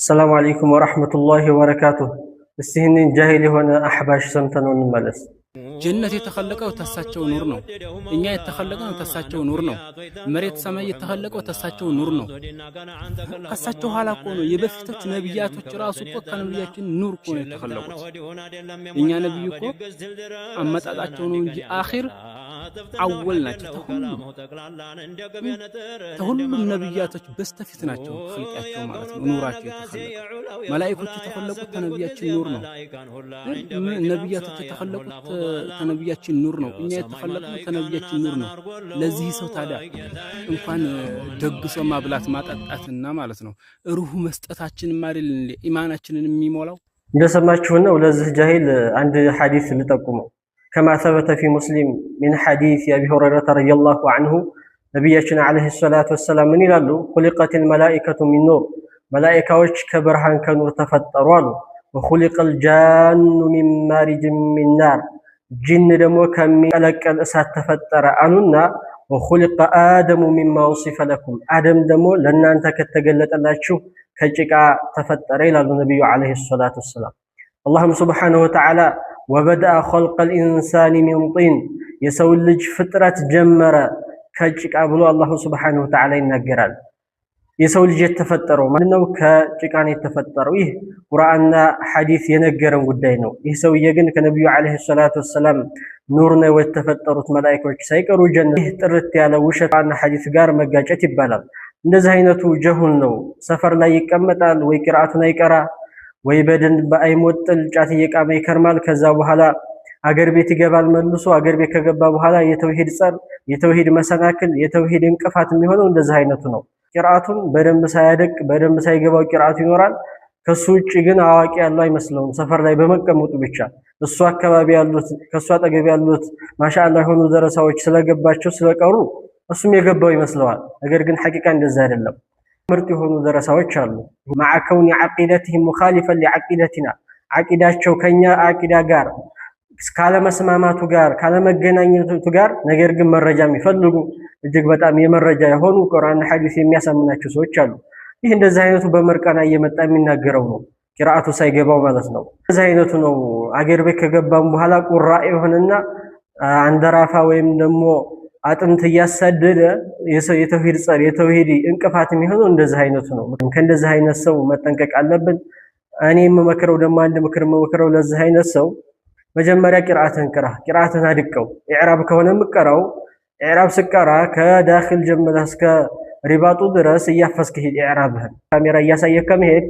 السلام عليكم ورحمة الله وبركاته. استهن جاهل هنا أحباش سمتن ونملس ጀነት የተخለቀው ተሳቸው ኑር ነው። እኛ የተخለቀው ተሳቸው ኑር ነው። መሬት ሰማይ የተخለቀው ተሳቸው ኑር ነው። ከሳቸው ኋላ እኮ ነው የበፊቶች ነብያቶች ራሱ እኮ ከነብያችን ኑር እኮ ነው የተخለቁት። እኛ ነብዩ እኮ አመጣጣቸው ነው እንጂ አኺር አወል ናቸው። ተሁሉም ነብያቶች በስተፊት ናቸው ፍልቃቸው ማለት ነው። ኑራቸው የተخለቀው መላእክቶች የተخለቁት ከነብያችን ኑር ነው። ነብያቶች የተخለቁት ከነብያችን ኑር ነው። እኛ የተخለቅነው ከነብያችን ኑር ነው። ለዚህ ሰው ታዲያ እንኳን ደግሶ ማብላት ማጣጣትና ማለት ነው ሩህ መስጠታችን ማሪል ኢማናችንን የሚሞላው እንደሰማችሁ ነው። ለዚህ ጃሂል አንድ ሐዲስ ልጠቁመው كما ثبت في مسلم من حديث أبي هريرة رضي الله عنه نبينا عليه الصلاة والسلام من يلالو خلقت الملائكة من نور ملائكة وش كبرهان كنور تفطروا وخلق الجان من مارج من نار جن دمو كمي ألك الأسات تفطر أنونا وخلق آدم مما وصف لكم آدم دمو لأن أنت كتقلت الله تشوف كجيكا تفطر إلى النبي عليه الصلاة والسلام اللهم سبحانه وتعالى وبدأ خلق الإنسان من طين يسولج فترة جمرة كجيكا بلو الله سبحانه وتعالى ينقرال يسولج يتفتروا ما أنه كجيكان يتفتروا إيه قرآننا حديث ينقرن قدينه يسوي يجن كنبي عليه الصلاة والسلام نورنا ويتفتروا ملائكة سيكروا جنة إيه ترت على وشة عن حديث قار مجاجة بلد نزهينة جهلنا سفر لا يكمل ويقرأتنا يقرأ ويبدن بأي موتل جاتي يقام يكرمال كذا بحالا አገር ቤት ይገባል መልሶ አገር ቤት ከገባ በኋላ የተውሂድ ጸር የተውሂድ መሰናክል የተውሂድ እንቅፋት የሚሆነው እንደዚህ አይነቱ ነው። ቂራአቱን በደንብ ሳያደቅ በደንብ ሳይገባው ቂራአቱ ይኖራል። ከሱ ውጪ ግን አዋቂ ያለው አይመስለውም። ሰፈር ላይ በመቀመጡ ብቻ እሱ አካባቢ ያሉት ከሱ አጠገብ ያሉት ማሻአላህ ሆኑ ደረሳዎች ስለገባቸው ስለቀሩ እሱም የገባው ይመስለዋል። ነገር ግን ሐቂቃ እንደዛ አይደለም። ምርጥ የሆኑ ደረሳዎች አሉ። مع كون عقيدتهم مخالفا لعقيدتنا عقيداቸው ከኛ አቂዳ ጋር ካለ መስማማቱ ጋር ካለ መገናኘቱ ጋር ነገር ግን መረጃ የሚፈልጉ እጅግ በጣም የመረጃ የሆኑ ቁርአን ሐዲስ የሚያሳምናቸው ሰዎች አሉ። ይህ እንደዚህ አይነቱ በመርቃና እየመጣ የሚናገረው ነው። ቂራአቱ ሳይገባው ማለት ነው። እንደዚህ አይነቱ ነው። አገር ቤት ከገባም በኋላ ቁራእ ይሆንና አንደራፋ ወይም ደግሞ አጥንት እያሳደደ የተውሂድ ጸር የተውሂድ እንቅፋት የሚሆነው እንደዚህ አይነቱ ነው። ከእንደዚህ አይነት ሰው መጠንቀቅ አለብን። እኔ የምመክረው ደግሞ አንድ ምክር የምመክረው ለዚህ አይነት ሰው መጀመሪያ ቂራአትን ቅራ፣ ቂራአትን አድቀው። ኢዕራብ ከሆነ የምትቀራው ኢዕራብ ስቀራ ከዳኺል ጀምረህ እስከ ሪባጡ ድረስ እያፈስክ ሂድ። ኢዕራብህን ካሜራ እያሳየህ ከመሄድ